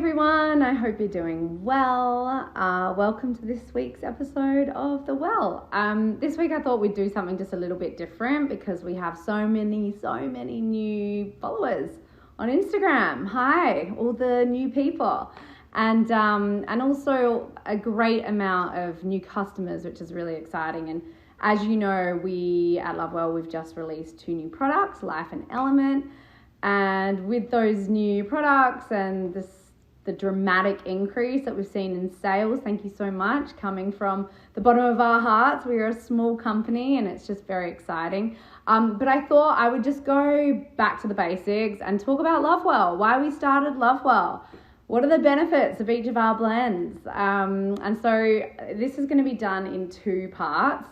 everyone, I hope you're doing well. Welcome to this week's episode of The Well. This week I thought we'd do something just a little bit different because we have so many new followers on Instagram. Hi, all the new people. And also a great amount of new customers, which is really exciting. And as you know, we at Lovewell, we've just released 2 new products, Life and Element. And with those new products and the dramatic increase that we've seen in sales, thank you so much, coming from the bottom of our hearts. We are a small company and it's just very exciting. But I thought I would just go back to the basics and talk about Lovewell, why we started Lovewell. What are the benefits of each of our blends? And so this is going to be done in 2 parts.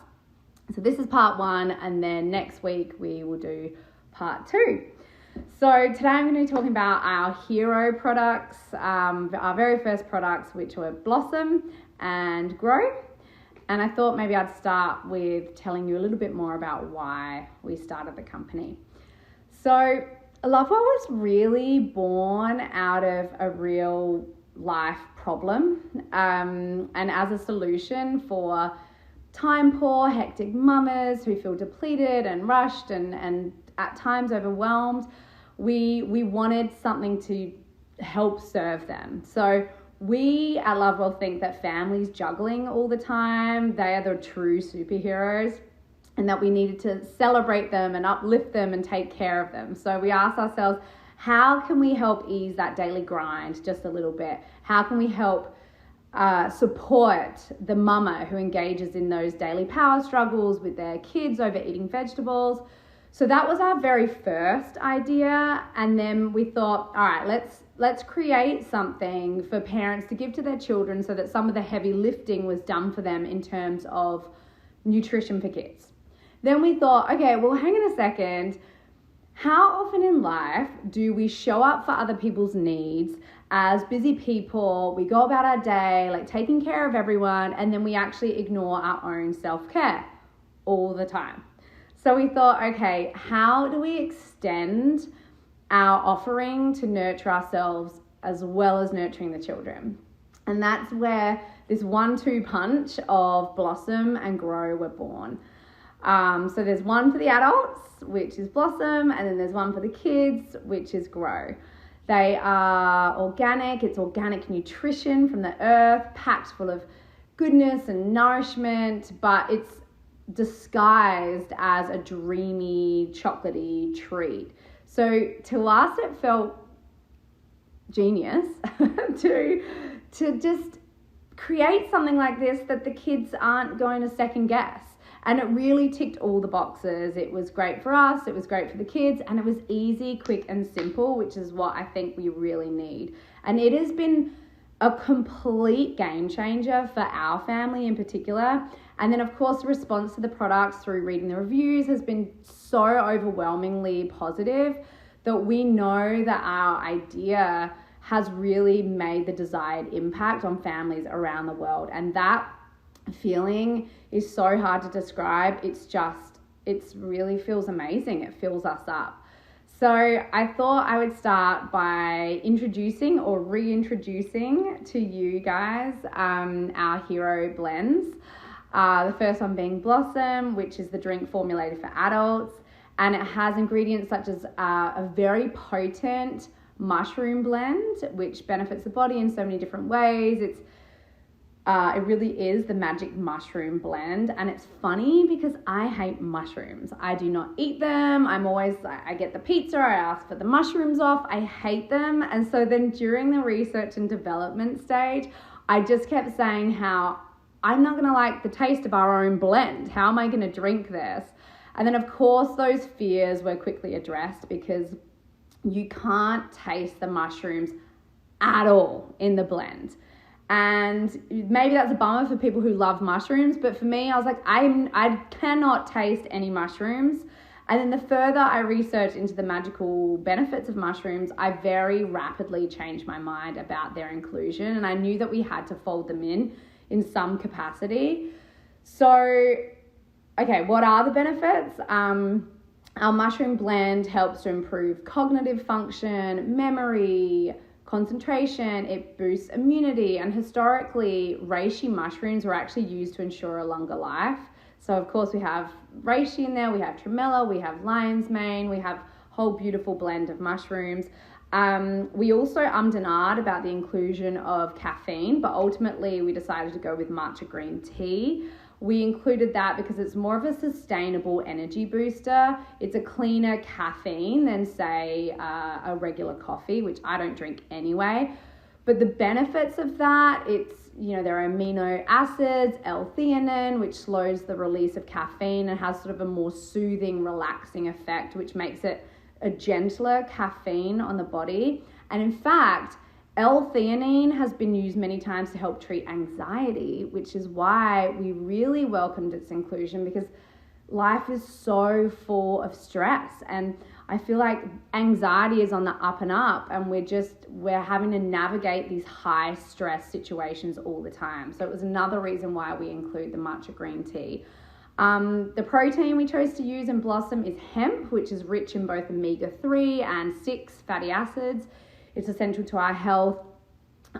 So this is part 1, and then next week we will do part 2. So today I'm going to be talking about our hero products, our very first products, which were Blossom and Grow. And I thought maybe I'd start with telling you a little bit more about why we started the company. So Lovewell was really born out of a real life problem, and as a solution for time poor, hectic mamas who feel depleted and rushed and at times overwhelmed. We wanted something to help serve them. So we at Lovewell think that families juggling all the time, they are the true superheroes, and that we needed to celebrate them and uplift them and take care of them. So we asked ourselves, how can we help ease that daily grind just a little bit? How can we help support the mama who engages in those daily power struggles with their kids over eating vegetables? So that was our very first idea, and then we thought, all right, let's create something for parents to give to their children so that some of the heavy lifting was done for them in terms of nutrition for kids. Then we thought, okay, well, hang on a second. How often in life do we show up for other people's needs as busy people? We go about our day, like taking care of everyone, and then we actually ignore our own self-care all the time. So we thought, okay, how do we extend our offering to nurture ourselves as well as nurturing the children? And that's where this 1-2 punch of Blossom and Grow were born. So there's one for the adults, which is Blossom, and then there's one for the kids, which is Grow. They are organic. It's organic nutrition from the earth, packed full of goodness and nourishment, but it's disguised as a dreamy, chocolatey treat. So to us, it felt genius to just create something like this that the kids aren't going to second guess. And it really ticked all the boxes. It was great for us, it was great for the kids, and it was easy, quick, and simple, which is what I think we really need. And it has been a complete game changer for our family in particular. And then, of course, the response to the products through reading the reviews has been so overwhelmingly positive that we know that our idea has really made the desired impact on families around the world. And that feeling is so hard to describe. It really feels amazing. It fills us up. So I thought I would start by introducing or reintroducing to you guys our hero blends. The first one being Blossom, which is the drink formulated for adults, and it has ingredients such as a very potent mushroom blend, which benefits the body in so many different ways. It really is the magic mushroom blend, and it's funny because I hate mushrooms. I do not eat them. I get the pizza, I ask for the mushrooms off. I hate them, and so then during the research and development stage, I just kept saying how I'm not going to like the taste of our own blend. How am I going to drink this? And then, of course, those fears were quickly addressed because you can't taste the mushrooms at all in the blend. And maybe that's a bummer for people who love mushrooms, but for me, I was like, I cannot taste any mushrooms. And then the further I researched into the magical benefits of mushrooms, I very rapidly changed my mind about their inclusion, and I knew that we had to fold them in some capacity. So, okay, what are the benefits? Our mushroom blend helps to improve cognitive function, memory, concentration, it boosts immunity, and historically, reishi mushrooms were actually used to ensure a longer life. So of course we have reishi in there, we have tremella, we have lion's mane, we have a whole beautiful blend of mushrooms. We also ummed and ahed about the inclusion of caffeine, but ultimately we decided to go with matcha green tea. We included that because it's more of a sustainable energy booster. It's a cleaner caffeine than, say, a regular coffee, which I don't drink anyway. But the benefits of that, there are amino acids, L-theanine, which slows the release of caffeine and has sort of a more soothing, relaxing effect, which makes it a gentler caffeine on the body. And in fact, L-theanine has been used many times to help treat anxiety, which is why we really welcomed its inclusion, because life is so full of stress, and I feel like anxiety is on the up and up, and we're having to navigate these high stress situations all the time. So it was another reason why we include the matcha green tea. The protein we chose to use in Blossom is hemp, which is rich in both omega-3 and 6 fatty acids. It's essential to our health.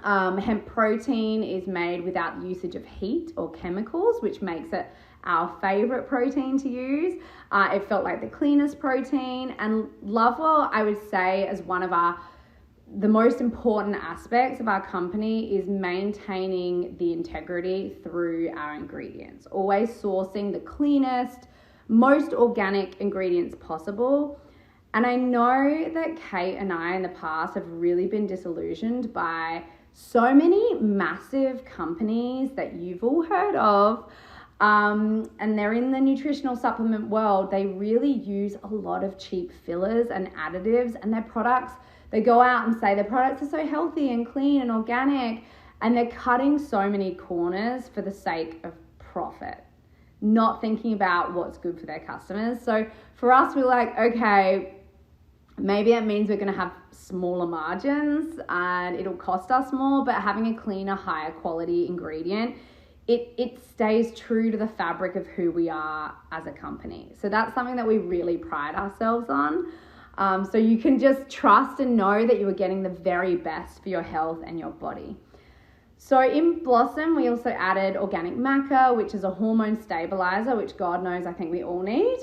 Hemp protein is made without the usage of heat or chemicals, which makes it our favorite protein to use. It felt like the cleanest protein, and Lovewell, I would say, as one of the most important aspects of our company is maintaining the integrity through our ingredients, always sourcing the cleanest, most organic ingredients possible. And I know that Kate and I in the past have really been disillusioned by so many massive companies that you've all heard of, and they're in the nutritional supplement world. They really use a lot of cheap fillers and additives, and their products, they go out and say their products are so healthy and clean and organic, and they're cutting so many corners for the sake of profit, not thinking about what's good for their customers. So for us, we're like, okay, maybe it means we're going to have smaller margins and it'll cost us more, but having a cleaner, higher quality ingredient, it stays true to the fabric of who we are as a company. So that's something that we really pride ourselves on. So you can just trust and know that you are getting the very best for your health and your body. So in Blossom, we also added organic maca, which is a hormone stabilizer, which God knows I think we all need.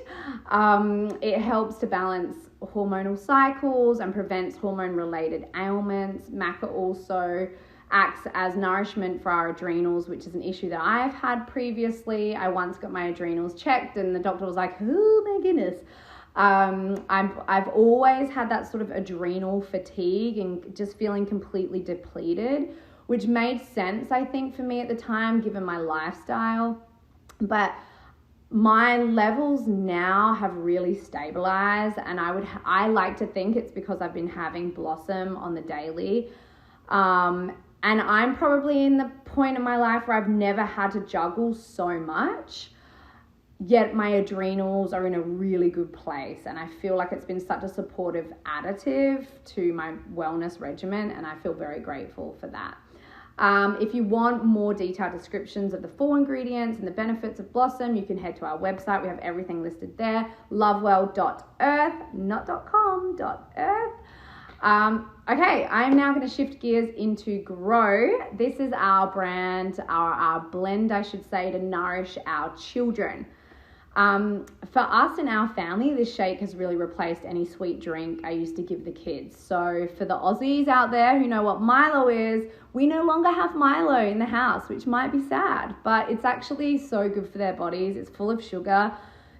It helps to balance hormonal cycles and prevents hormone-related ailments. Maca also acts as nourishment for our adrenals, which is an issue that I've had previously. I once got my adrenals checked and the doctor was like, oh my goodness. I've always had that sort of adrenal fatigue and just feeling completely depleted, which made sense, I think, for me at the time, given my lifestyle. But my levels now have really stabilized, and I like to think it's because I've been having Blossom on the daily. And I'm probably in the point in my life where I've never had to juggle so much, yet my adrenals are in a really good place, and I feel like it's been such a supportive additive to my wellness regimen, and I feel very grateful for that. If you want more detailed descriptions of the 4 ingredients and the benefits of Blossom, you can head to our website. We have everything listed there, lovewell.earth, not .com, .earth. Okay, I'm now going to shift gears into Grow. This is our brand, our blend, I should say, to nourish our children. For us and our family, this shake has really replaced any sweet drink I used to give the kids. So for the Aussies out there who know what Milo is, we no longer have Milo in the house, which might be sad, but it's actually so good for their bodies. It's full of sugar,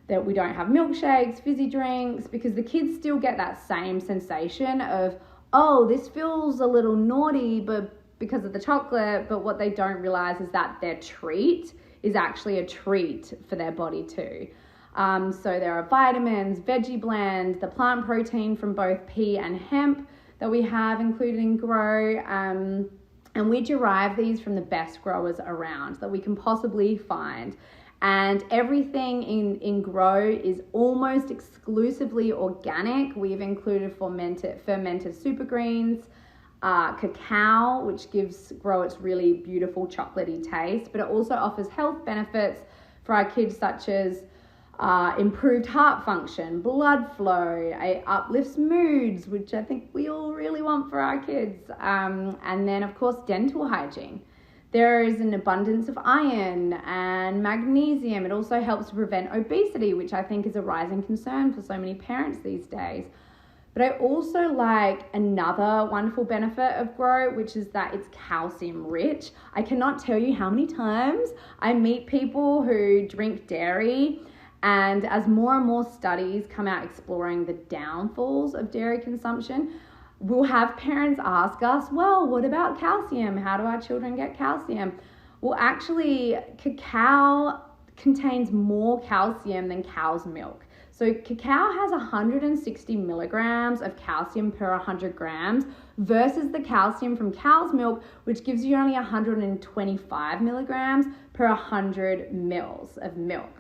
that we don't have milkshakes, fizzy drinks, because the kids still get that same sensation of, oh, this feels a little naughty, but because of the chocolate, but what they don't realize is that their treat is actually a treat for their body too. So there are vitamins, veggie blend, the plant protein from both pea and hemp that we have included in Grow. And we derive these from the best growers around that we can possibly find. And everything in Grow is almost exclusively organic. We've included fermented supergreens, cacao, which gives Grow its really beautiful chocolatey taste, but it also offers health benefits for our kids, such as improved heart function, blood flow. It uplifts moods, which I think we all really really want for our kids. And then, of course, dental hygiene. There is an abundance of iron and magnesium. It also helps to prevent obesity, which I think is a rising concern for so many parents these days. But I also like another wonderful benefit of Grow, which is that it's calcium rich. I cannot tell you how many times I meet people who drink dairy, and as more and more studies come out exploring the downfalls of dairy consumption, we'll have parents ask us, well, what about calcium? How do our children get calcium? Well, actually, cacao contains more calcium than cow's milk. So cacao has 160 milligrams of calcium per 100 grams versus the calcium from cow's milk, which gives you only 125 milligrams per 100 mils of milk.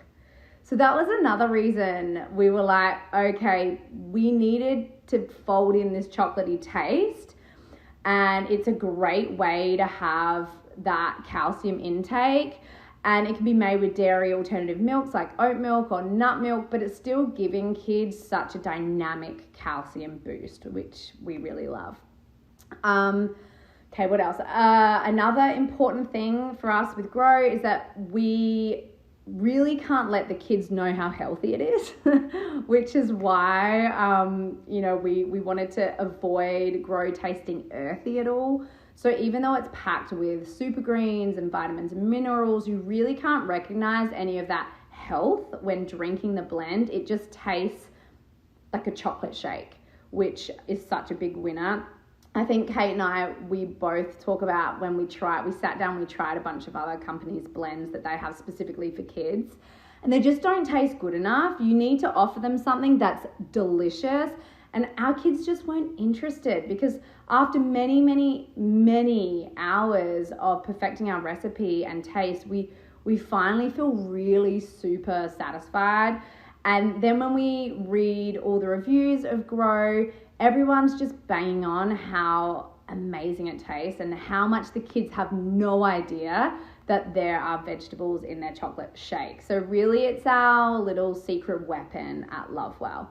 So that was another reason we were like, okay, we needed to fold in this chocolatey taste, and it's a great way to have that calcium intake. And it can be made with dairy alternative milks like oat milk or nut milk, but it's still giving kids such a dynamic calcium boost, which we really love. Okay, what else? Another important thing for us with Grow is that we really can't let the kids know how healthy it is, which is why, we wanted to avoid Grow tasting earthy at all. So even though it's packed with super greens and vitamins and minerals, you really can't recognize any of that health when drinking the blend. It just tastes like a chocolate shake, which is such a big winner. I think Kate and I, we both talk about when we sat down, we tried a bunch of other companies' blends that they have specifically for kids, and they just don't taste good enough. You need to offer them something that's delicious. And our kids just weren't interested, because after many, many, many hours of perfecting our recipe and taste, we finally feel really super satisfied. And then when we read all the reviews of Grow, everyone's just banging on how amazing it tastes and how much the kids have no idea that there are vegetables in their chocolate shake. So really, it's our little secret weapon at Lovewell.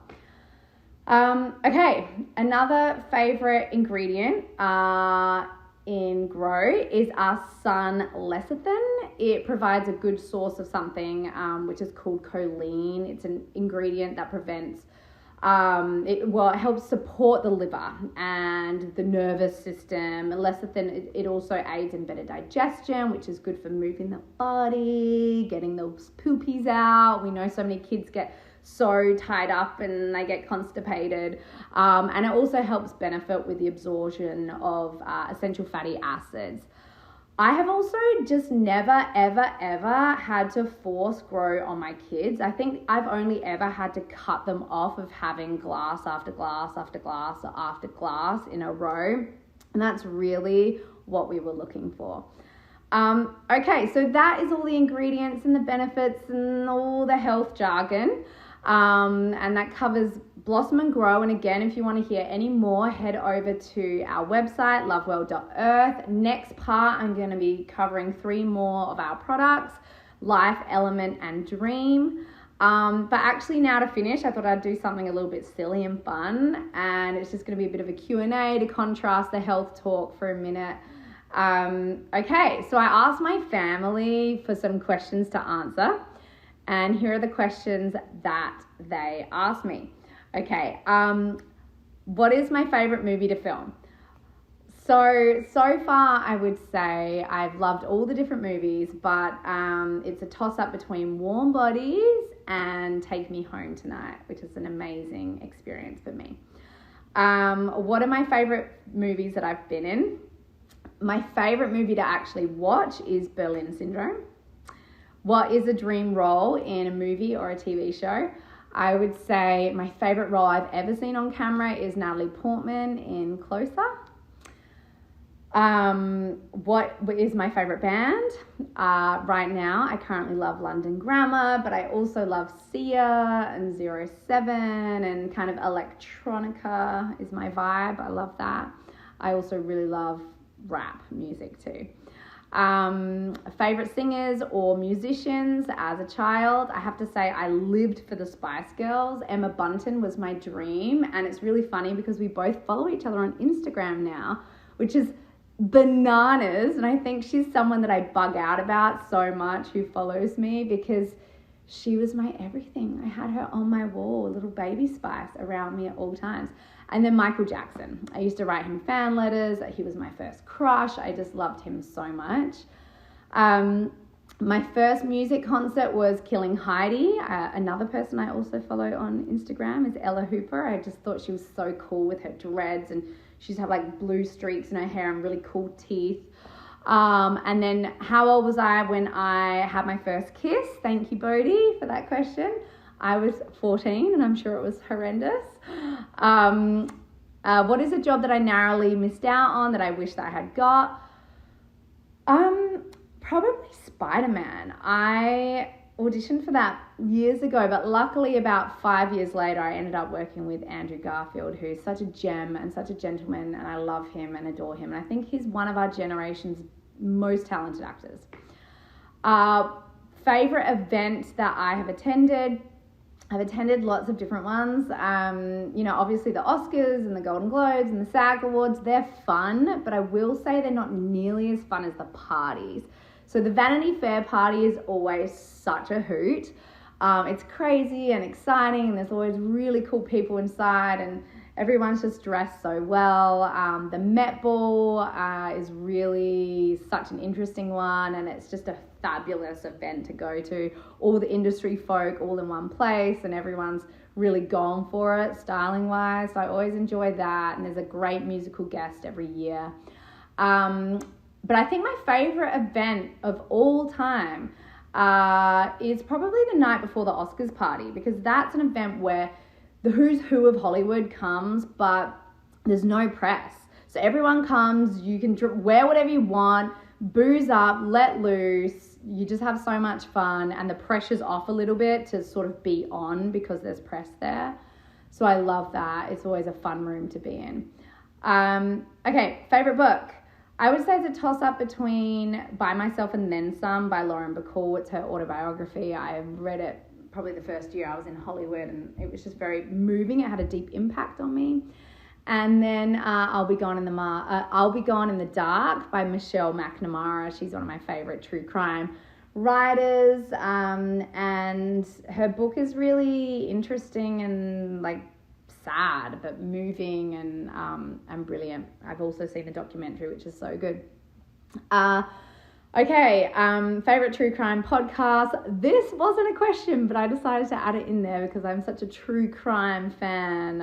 Okay, another favorite ingredient in Grow is our sun lecithin. It provides a good source of something which is called choline. It's an ingredient that prevents, it helps support the liver and the nervous system. Lecithin, it also aids in better digestion, which is good for moving the body, getting those poopies out. We know so many kids get so tied up and they get constipated, and it also helps benefit with the absorption of essential fatty acids. I have also just never ever had to force Grow on my kids. I think I've only ever had to cut them off of having glass after glass after glass after glass in a row, and that's really what we were looking for. Okay, so that is all the ingredients and the benefits and all the health jargon. And that covers Blossom and Grow. And again, if you want to hear any more, head over to our website, lovewell.earth. Next part, I'm going to be covering 3 more of our products, Life, Element, and Dream. But actually now to finish, I thought I'd do something a little bit silly and fun. And it's just going to be a bit of a Q&A to contrast the health talk for a minute. Okay, so I asked my family for some questions to answer. And here are the questions that they asked me. Okay, what is my favorite movie to film? So far I would say I've loved all the different movies, but it's a toss-up between Warm Bodies and Take Me Home Tonight, which is an amazing experience for me. What are my favorite movies that I've been in? My favorite movie to actually watch is Berlin Syndrome. What is a dream role in a movie or a TV show? I would say my favorite role I've ever seen on camera is Natalie Portman in Closer. What is my favorite band? Right now, I currently love London Grammar, but I also love Sia and 07 and kind of electronica is my vibe. I love that. I also really love rap music too. Favorite singers or musicians as a child, I have to say I lived for the Spice Girls. Emma Bunton was my dream, and it's really funny because we both follow each other on Instagram now, which is bananas, and I think she's someone that I bug out about so much who follows me because she was my everything. I had her on my wall, little baby Spice around me at all times. And then Michael Jackson. I used to write him fan letters. He was my first crush. I just loved him so much. My first music concert was Killing Heidi. Another person I also follow on Instagram is Ella Hooper. I just thought she was so cool with her dreads, and she used to have like blue streaks in her hair and really cool teeth. And then how old was I when I had my first kiss? Thank you, Bodhi, for that question. I was 14, and I'm sure it was horrendous. What is a job that I narrowly missed out on that I wish that I had got? Probably Spider-Man. I auditioned for that years ago, but luckily about 5 years later, I ended up working with Andrew Garfield, who's such a gem and such a gentleman, and I love him and adore him. And I think he's one of our generation's most talented actors. Favorite event that I have attended? I've attended lots of different ones. Obviously the Oscars and the Golden Globes and the SAG Awards, they're fun, but I will say they're not nearly as fun as the parties. So the Vanity Fair party is always such a hoot. It's crazy and exciting, and there's always really cool people inside, and everyone's just dressed so well. The Met Ball is really such an interesting one, and it's just a fabulous event to go to. All the industry folk all in one place, and everyone's really gone for it styling wise. So I always enjoy that, and there's a great musical guest every year. But I think my favorite event of all time is probably the night before the Oscars party, because that's an event where the who's who of Hollywood comes, but there's no press. So everyone comes, you can wear whatever you want, booze up, let loose. You just have so much fun, and the pressure's off a little bit to sort of be on because there's press there. So I love that. It's always a fun room to be in. Okay, favorite book. I would say it's a toss-up between By Myself and Then Some by Lauren Bacall. It's her autobiography. I read it probably the first year I was in Hollywood, and it was just very moving. It had a deep impact on me. And then I'll Be Gone in the Dark by Michelle McNamara. She's one of my favorite true crime writers, and her book is really interesting and like sad but moving and brilliant. I've also seen the documentary, which is so good. Favorite true crime podcast. This wasn't a question, but I decided to add it in there because I'm such a true crime fan,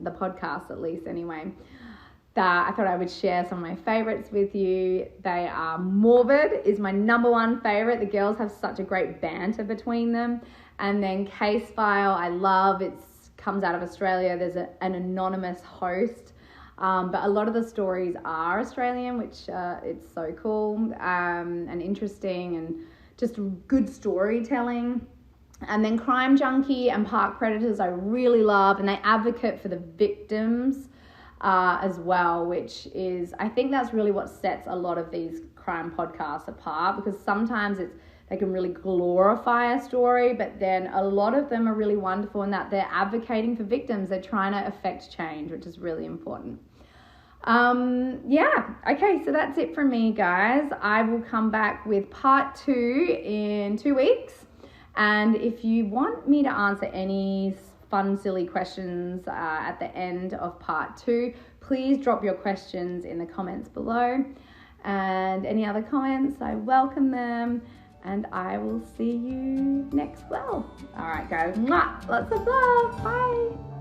the podcast at least anyway, that I thought I would share some of my favorites with you. They are Morbid is my number one favorite. The girls have such a great banter between them. And then Case File, I love. It comes out of Australia. There's an anonymous host. But a lot of the stories are Australian, which it's so cool and interesting and just good storytelling. And then Crime Junkie and Park Predators I really love, and they advocate for the victims as well, which is, I think that's really what sets a lot of these crime podcasts apart, because sometimes they can really glorify a story, but then a lot of them are really wonderful in that they're advocating for victims. They're trying to affect change, which is really important. Okay, so that's it from me, guys. I will come back with part 2 in 2 weeks. And if you want me to answer any fun, silly questions at the end of part 2, please drop your questions in the comments below. And any other comments, I welcome them. And I will see you next well. All right, guys. Lots of love. Bye.